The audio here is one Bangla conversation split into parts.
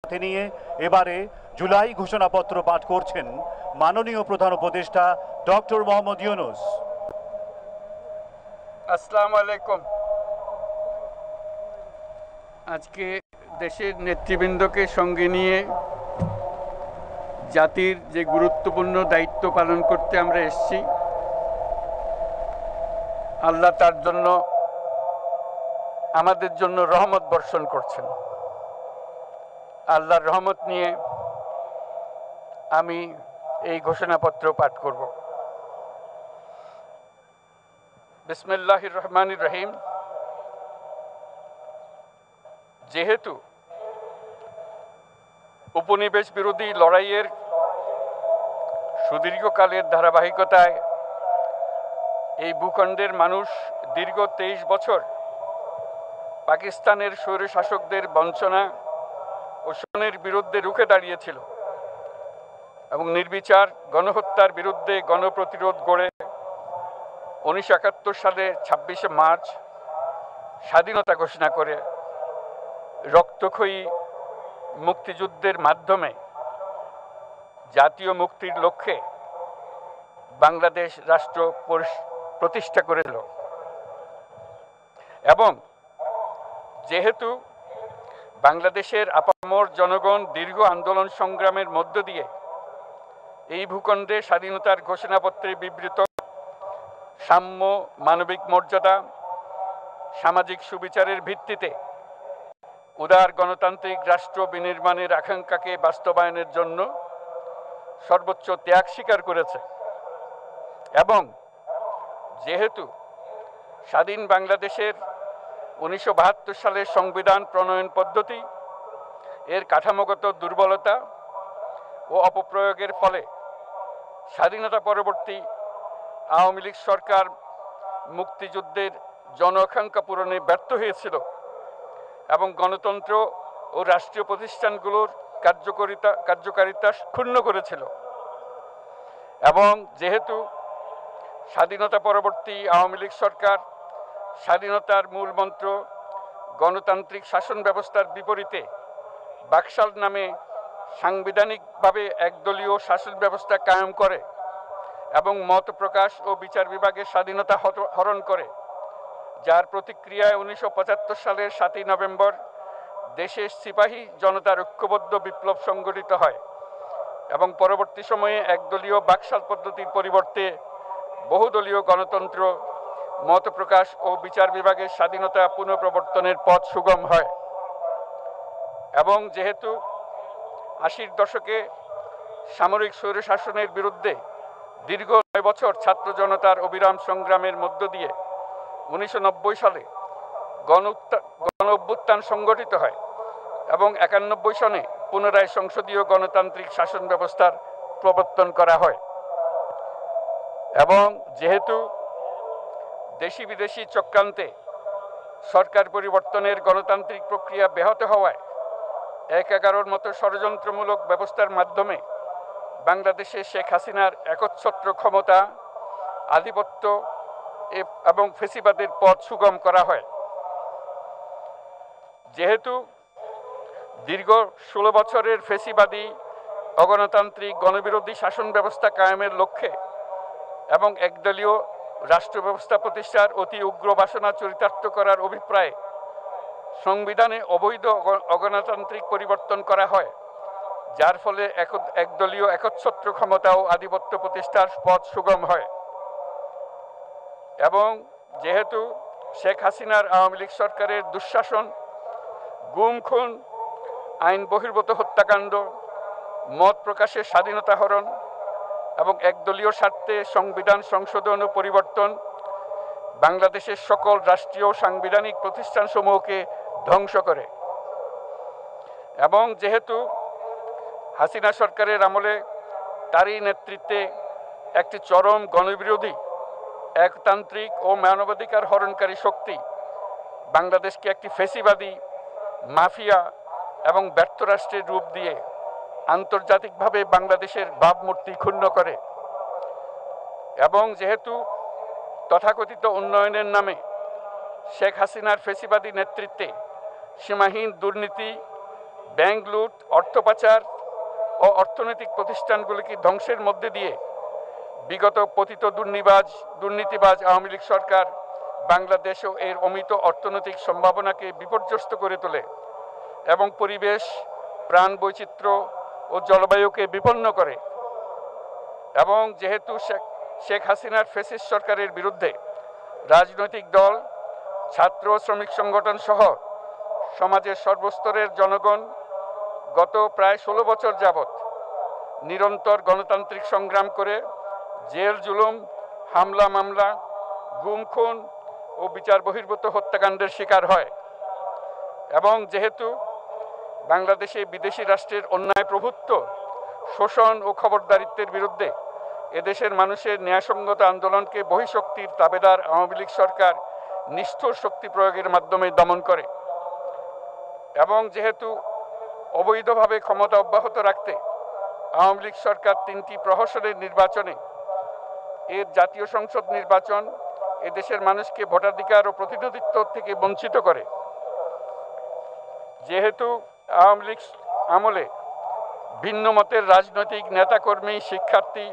সাথে নিয়ে এবারে জুলাই ঘোষণাপত্র পাঠ করছেন মাননীয় প্রধান উপদেষ্টা ডক্টর মোহাম্মদ ইউনূস। আসসালামু আলাইকুম। আজকে দেশের নেতৃবৃন্দকে সঙ্গে নিয়ে জাতির যে গুরুত্বপূর্ণ দায়িত্ব পালন করতে আমরা এসেছি, আল্লাহ তার জন্য আমাদের জন্য রহমত বর্ষণ করছেন। আল্লাহর রহমত নিয়ে আমি এই ঘোষণাপত্র পাঠ করব। বিসমিল্লাহির রহমানির রহিম। যেহেতু উপনিবেশ বিরোধী লড়াইয়ের সুদীর্ঘকালের ধারাবাহিকতায় এই ভূখণ্ডের মানুষ দীর্ঘ 23 বছর পাকিস্তানের স্বৈরশাসকদের বঞ্চনা ও শোষণের বিরুদ্ধে রুখে দাঁড়িয়েছিল এবং নির্বিচার গণহত্যার বিরুদ্ধে গণপ্রতিরোধ গড়ে 1971 সালে 26শে মার্চ স্বাধীনতা ঘোষণা করে রক্তক্ষয়ী মুক্তিযুদ্ধের মাধ্যমে জাতীয় মুক্তির লক্ষ্যে বাংলাদেশ রাষ্ট্র প্রতিষ্ঠা করেছিল। এবং যেহেতু বাংলাদেশের আপামর জনগণ দীর্ঘ আন্দোলন সংগ্রামের মধ্য দিয়ে এই ভূখণ্ডে স্বাধীনতার ঘোষণাপত্রে বিবৃত সাম্য, মানবিক মর্যাদা, সামাজিক সুবিচারের ভিত্তিতে উদার গণতান্ত্রিক রাষ্ট্র বিনির্মাণের আকাঙ্ক্ষাকে বাস্তবায়নের জন্য সর্বোচ্চ ত্যাগ স্বীকার করেছে, এবং যেহেতু স্বাধীন বাংলাদেশের 1972 সালের সংবিধান প্রণয়ন পদ্ধতি এর কাঠামোগত দুর্বলতা ও অপপ্রয়োগের ফলে স্বাধীনতা পরবর্তী আওয়ামী লীগ সরকার মুক্তিযুদ্ধের জন আকাঙ্ক্ষা পূরণে ব্যর্থ হয়েছিল এবং গণতন্ত্র ও রাষ্ট্রীয় প্রতিষ্ঠানগুলোর কার্যকারিতা ক্ষুণ্ণ করেছিল। এবং যেহেতু স্বাধীনতা পরবর্তী আওয়ামী লীগ সরকার স্বাধীনতার মূল মন্ত্র গণতান্ত্রিক শাসন ব্যবস্থার বিপরীতে বাকশাল নামে সাংবিধানিকভাবে একদলীয় শাসন ব্যবস্থা কায়েম করে এবং মত প্রকাশ ও বিচার বিভাগের স্বাধীনতা হরণ করে, যার প্রতিক্রিয়ায় 1975 সালের 7ই নভেম্বর দেশের সিপাহী জনতার ঐক্যবদ্ধ বিপ্লব সংগঠিত হয় এবং পরবর্তী সময়ে একদলীয় বাকশাল পদ্ধতির পরিবর্তে বহুদলীয় গণতন্ত্র, মত প্রকাশ ও বিচার বিভাগের স্বাধীনতা পুনঃপ্রবর্তনের পথ সুগম হয়। এবং যেহেতু 80-র দশকে সামরিক স্বৈরশাসনের বিরুদ্ধে দীর্ঘ 9 বছর ছাত্র জনতার অবিরাম সংগ্রামের মধ্য দিয়ে 1990 সালে গণ অভ্যুত্থান সংগঠিত হয় এবং 91 সনে পুনরায় সংসদীয় গণতান্ত্রিক শাসন ব্যবস্থার প্রবর্তন করা হয়। এবং যেহেতু দেশি বিদেশি চক্রান্তে সরকার পরিবর্তনের গণতান্ত্রিক প্রক্রিয়া ব্যাহত হওয়ায় 1/11-র মতো ষড়যন্ত্রমূলক ব্যবস্থার মাধ্যমে বাংলাদেশে শেখ হাসিনার একচ্ছত্র ক্ষমতা, আধিপত্য এবং ফেসিবাদের পথ সুগম করা হয়। যেহেতু দীর্ঘ 16 বছরের ফেসিবাদী অগণতান্ত্রিক গণবিরোধী শাসন ব্যবস্থা কায়েমের লক্ষ্যে এবং একদলীয় রাষ্ট্র ব্যবস্থা প্রতিষ্ঠার অতি উগ্র বাসনা চরিতার্থ করার অভিপ্রায়ে সংবিধানে অবৈধ অগণতান্ত্রিক পরিবর্তন করা হয়, যার ফলে একদলীয় একচ্ছত্র ক্ষমতা ও আধিপত্য প্রতিষ্ঠার পথ সুগম হয়। এবং যেহেতু শেখ হাসিনার আওয়ামী লীগ সরকারের দুঃশাসন, গুম খুন, আইন বহির্ভূত হত্যাকাণ্ড, মত প্রকাশের স্বাধীনতা হরণ এবং একদলীয় স্বার্থে সংবিধান সংশোধন ও পরিবর্তন বাংলাদেশের সকল রাষ্ট্রীয় সাংবিধানিক প্রতিষ্ঠানসমূহকে ধ্বংস করে। এবং যেহেতু হাসিনা সরকারের আমলে তারই নেতৃত্বে একটি চরম গণবিরোধী, একতান্ত্রিক ও মানবাধিকার হরণকারী শক্তি বাংলাদেশকে একটি ফেসিবাদী, মাফিয়া এবং ব্যর্থ রাষ্ট্রের রূপ দিয়ে আন্তর্জাতিকভাবে বাংলাদেশের ভাবমূর্তি ক্ষুণ্ণ করে। এবং যেহেতু তথাকথিত উন্নয়নের নামে শেখ হাসিনার ফেসিবাদী নেতৃত্বে সীমাহীন দুর্নীতি ব্যাংক লুট, অর্থ পাচার ও অর্থনৈতিক প্রতিষ্ঠানগুলিকে ধ্বংসের মধ্যে দিয়ে বিগত পতিত দুর্নীতিবাজ আওয়ামী লীগ সরকার বাংলাদেশও এর অমিত অর্থনৈতিক সম্ভাবনাকে বিপর্যস্ত করে তোলে এবং পরিবেশ, প্রাণ বৈচিত্র্য ও জলবায়ুকে বিপন্ন করে। এবং যেহেতু শেখ হাসিনার ফ্যাসিস্ট সরকারের বিরুদ্ধে রাজনৈতিক দল, ছাত্র শ্রমিক সংগঠন সহ সমাজের সর্বস্তরের জনগণ গত প্রায় 16 বছর যাবৎ নিরন্তর গণতান্ত্রিক সংগ্রাম করে জেল জুলুম, হামলা মামলা, গুম খুন ও বিচার বহির্ভূত হত্যাকাণ্ডের শিকার হয়। এবং যেহেতু বাংলাদেশে বিদেশি রাষ্ট্রের অন্যায় প্রভুত্ব, শোষণ ও খবরদারিত্বের বিরুদ্ধে এদেশের মানুষের ন্যায়সঙ্গত আন্দোলনকে বহিঃশক্তির তাবেদার আওয়ামী লীগ সরকার নিষ্ঠুর শক্তি প্রয়োগের মাধ্যমে দমন করে। এবং যেহেতু অবৈধভাবে ক্ষমতা অব্যাহত রাখতে আওয়ামী লীগ সরকার 3টি প্রহসনের নির্বাচনে এর জাতীয় সংসদ নির্বাচন এদেশের মানুষকে ভোটাধিকার ও প্রতিনিধিত্ব থেকে বঞ্চিত করে। যেহেতু আওয়ামী লীগ আমলে ভিন্ন মতের রাজনৈতিক নেতাকর্মী, শিক্ষার্থী,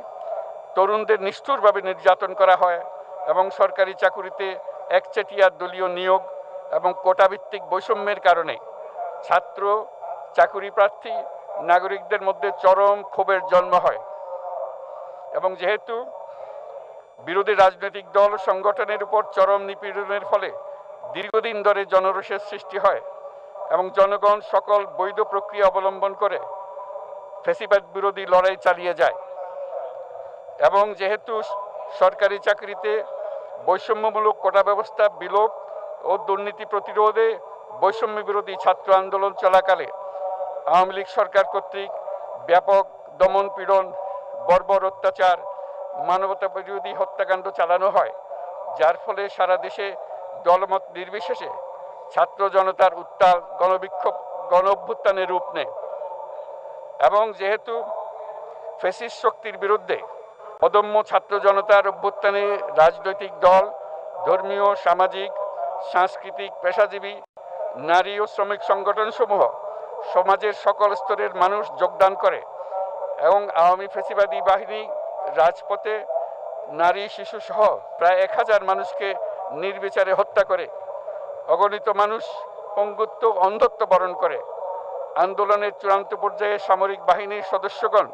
তরুণদের নিষ্ঠুরভাবে নির্যাতন করা হয় এবং সরকারি চাকুরিতে একচেটিয়া দলীয় নিয়োগ এবং কোটাভিত্তিক বৈষম্যের কারণে ছাত্র, চাকুরি প্রার্থী, নাগরিকদের মধ্যে চরম ক্ষোভের জন্ম হয়। এবং যেহেতু বিরোধী রাজনৈতিক দল সংগঠনের উপর চরম নিপীড়নের ফলে দীর্ঘদিন ধরে জনরোষের সৃষ্টি হয় এবং জনগণ সকল বৈধ প্রক্রিয়া অবলম্বন করে ফ্যাসিবাদ বিরোধী লড়াই চালিয়ে যায়। এবং যেহেতু সরকারি চাকরিতে বৈষম্যমূলক কোটা ব্যবস্থা বিলোপ ও দুর্নীতি প্রতিরোধে বৈষম্য বিরোধী ছাত্র আন্দোলন চলাকালে আওয়ামী লীগ সরকার কর্তৃক ব্যাপক দমন পীড়ন, বর্বর অত্যাচার, মানবতা বিরোধী হত্যাকাণ্ড চালানো হয়, যার ফলে সারা দেশে দলমত নির্বিশেষে ছাত্র জনতার উত্তাল গণবিক্ষোভ গণ অভ্যুত্থানের রূপ নেয়। এবং যেহেতু ফ্যাসিস্ট শক্তির বিরুদ্ধে অদম্য ছাত্র জনতার অভ্যুত্থানে রাজনৈতিক দল, ধর্মীয়, সামাজিক, সাংস্কৃতিক, পেশাজীবী, নারী ও শ্রমিক সংগঠনসমূহ সমাজের সকল স্তরের মানুষ যোগদান করে এবং আওয়ামী ফ্যাসিবাদী বাহিনী রাজপথে নারী, শিশু সহ প্রায় 1000 মানুষকে নির্বিচারে হত্যা করে, অগণিত মানুষ পঙ্গুত্ব, অন্ধত্ব বরণ করে। আন্দোলনের চূড়ান্ত পর্যায়ে সামরিক বাহিনীর সদস্যগণ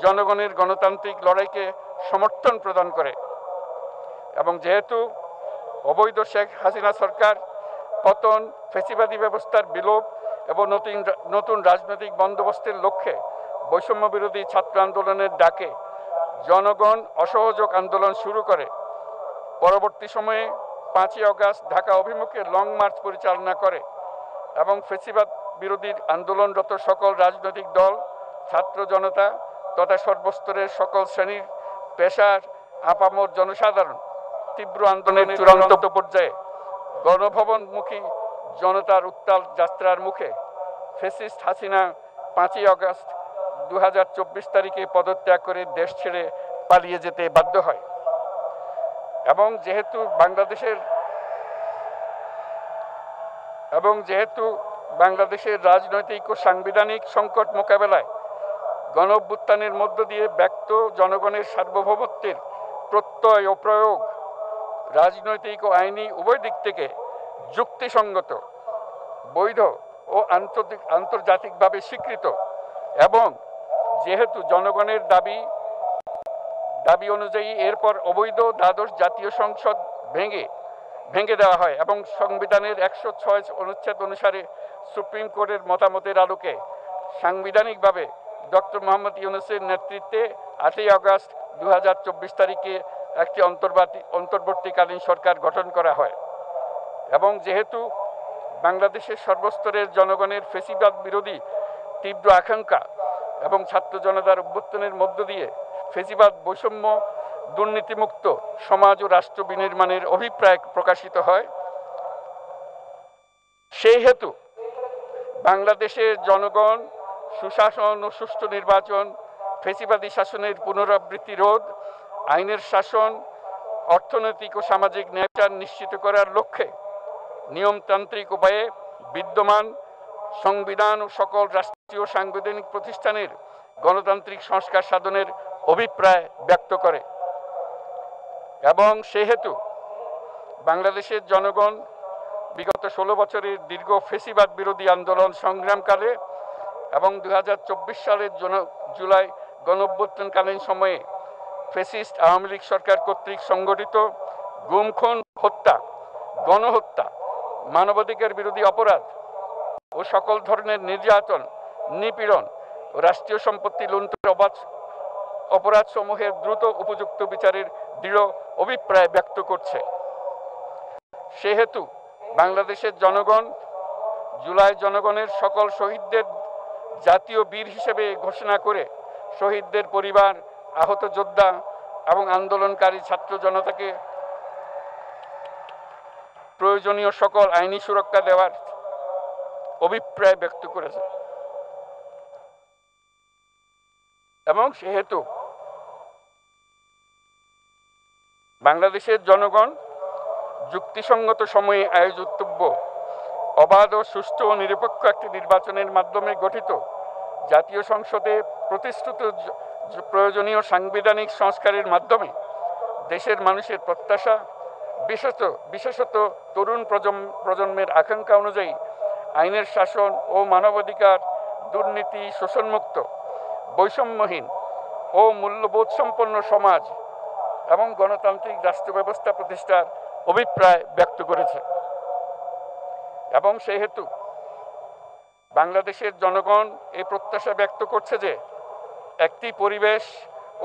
জনগণের গণতান্ত্রিক লড়াইকে সমর্থন প্রদান করে। এবং যেহেতু অবৈধ শেখ হাসিনা সরকার পতন, ফ্যাসিবাদী ব্যবস্থার বিলোপ এবং নতুন রাজনৈতিক বন্দোবস্তের লক্ষ্যে বৈষম্য বিরোধী ছাত্র আন্দোলনের ডাকে জনগণ অসহযোগ আন্দোলন শুরু করে, পরবর্তী সময়ে 5ই আগস্ট ঢাকা অভিমুখে লং মার্চ পরিচালনা করে এবং ফ্যাসিবাদ বিরোধী আন্দোলনরত সকল রাজনৈতিক দল, ছাত্র জনতা তথা সর্বস্তরের সকল শ্রেণীর পেশার আপামর জনসাধারণ তীব্র আন্দোলনের চূড়ান্ত পর্যায়ে গণভবনমুখী জনতার উত্তাল যাত্রার মুখে ফ্যাসিস্ট হাসিনা 5ই আগস্ট 2024 তারিখে পদত্যাগ করে দেশ ছেড়ে পালিয়ে যেতে বাধ্য হয়। এবং যেহেতু বাংলাদেশের রাজনৈতিক ও সাংবিধানিক সংকট মোকাবেলায় গণ অভ্যুত্থানের মধ্য দিয়ে ব্যক্ত জনগণের সার্বভৌমত্বের প্রত্যয় ও প্রয়োগ রাজনৈতিক ও আইনি উভয় দিক থেকে যুক্তিসঙ্গত, বৈধ ও আন্তর্জাতিকভাবে স্বীকৃত এবং যেহেতু জনগণের দাবি অনুযায়ী এরপর অবৈধ দ্বাদশ জাতীয় সংসদ ভেঙে দেওয়া হয় এবং সংবিধানের 106 অনুচ্ছেদ অনুসারে সুপ্রিম কোর্টের মতামতের আলোকে সাংবিধানিকভাবে ডক্টর মোহাম্মদ ইউনূসের নেতৃত্বে 8ই আগস্ট 2024 তারিখে একটি অন্তর্বর্তীকালীন সরকার গঠন করা হয়। এবং যেহেতু বাংলাদেশের সর্বস্তরের জনগণের ফ্যাসিবাদ বিরোধী তীব্র আকাঙ্ক্ষা এবং ছাত্র জনতার অভ্যুত্থানের মধ্য দিয়ে ফ্যাসিবাদ, বৈষম্য, দুর্নীতিমুক্ত সমাজ ও রাষ্ট্র বিনির্মাণের অভিপ্রায় প্রকাশিত হয়, সেই হেতু বাংলাদেশের জনগণ সুশাসন ও সুষ্ঠু নির্বাচন, ফ্যাসিবাদী শাসনের পুনরাবৃত্তি রোধ, আইনের শাসন, অর্থনৈতিক ও সামাজিক ন্যায়বিচার নিশ্চিত করার লক্ষ্যে নিয়মতান্ত্রিক উপায়ে বিদ্যমান সংবিধান ও সকল রাষ্ট্রীয় সাংবিধানিক প্রতিষ্ঠানের গণতান্ত্রিক সংস্কার সাধনের অভিপ্রায় ব্যক্ত করে এবং সেহেতু বাংলাদেশের জনগণ বিগত 16 বছরের দীর্ঘ ফ্যাসিবাদ বিরোধী আন্দোলন সংগ্রামকালে এবং 2024 সালের জুলাই গণঅভ্যুত্থানকালীন সময়ে ফ্যাসিস্ট আওয়ামী লীগ সরকার কর্তৃক সংগঠিত গুম খুন হত্যা গণহত্যা মানবাধিকার বিরোধী অপরাধ ও সকল ধরনের নির্যাতন নিপীড়ন ও রাষ্ট্রীয় সম্পত্তি লুণ্ঠনের অপরাধ সমূহের দ্রুত উপযুক্ত বিচারের দৃঢ় অভিপ্রায় ব্যক্ত করছে। সেহেতু বাংলাদেশের জনগণ জুলাই জনগণের সকল শহীদদের জাতীয় বীর হিসেবে ঘোষণা করে শহীদদের পরিবার, আহত যোদ্ধা এবং আন্দোলনকারী ছাত্র জনতাকে প্রয়োজনীয় সকল আইনি সুরক্ষা দেওয়ার অভিপ্রায় ব্যক্ত করেছে এবং সেহেতু বাংলাদেশের জনগণ যুক্তিসঙ্গত সময়ে আয়োজিতব্য অবাধ ও সুষ্ঠু ও নিরপেক্ষ একটি নির্বাচনের মাধ্যমে গঠিত জাতীয় সংসদে প্রতিশ্রুত প্রয়োজনীয় সাংবিধানিক সংস্কারের মাধ্যমে দেশের মানুষের প্রত্যাশা বিশেষত তরুণ প্রজন্মের আকাঙ্ক্ষা অনুযায়ী আইনের শাসন ও মানবাধিকার, দুর্নীতি, শোষণমুক্ত, বৈষম্যহীন ও মূল্যবোধ সম্পন্ন সমাজ এবং গণতান্ত্রিক রাষ্ট্র ব্যবস্থা প্রতিষ্ঠার অভিপ্রায় ব্যক্ত করেছে এবং সেহেতু বাংলাদেশের জনগণ এই প্রত্যাশা ব্যক্ত করছে যে একটি পরিবেশ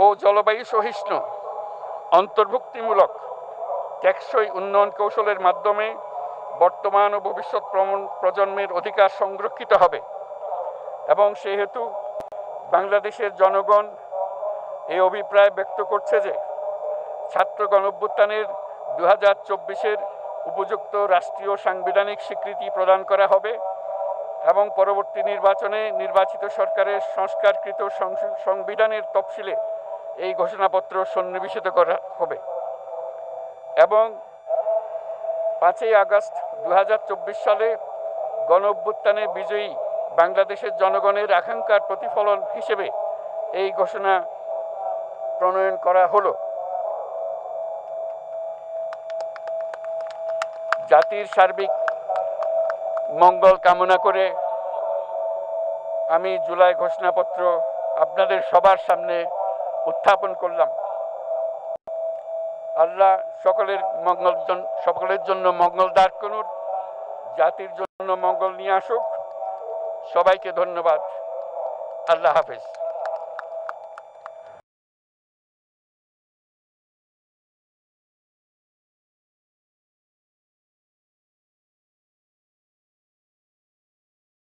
ও জলবায়ু সহিষ্ণু, অন্তর্ভুক্তিমূলক, টেকসই উন্নয়ন কৌশলের মাধ্যমে বর্তমান ও ভবিষ্যৎ প্রজন্মের অধিকার সংরক্ষিত হবে এবং সেহেতু বাংলাদেশের জনগণ এই অভিপ্রায় ব্যক্ত করছে যে ছাত্র গণঅভ্যুত্থানের 2024-এর উপযুক্ত রাষ্ট্রীয় সাংবিধানিক স্বীকৃতি প্রদান করা হবে এবং পরবর্তী নির্বাচনে নির্বাচিত সরকারের সংস্কারকৃত সংবিধানের তফসিলে এই ঘোষণাপত্র সন্নিবেশিত করা হবে এবং 5ই আগস্ট 2024 সালে গণঅভ্যুত্থানে বিজয়ী বাংলাদেশের জনগণের আকাঙ্ক্ষার প্রতিফলন হিসেবে এই ঘোষণা প্রণয়ন করা হলো। জাতির সার্বিক মঙ্গল কামনা করে আমি জুলাই ঘোষণাপত্র আপনাদের সবার সামনে উত্থাপন করলাম। আল্লাহ সকলের জন্য মঙ্গল দান করুন, জাতির জন্য মঙ্গল নিয়ে আসুক। সবাইকে ধন্যবাদ। আল্লাহ হাফেজ।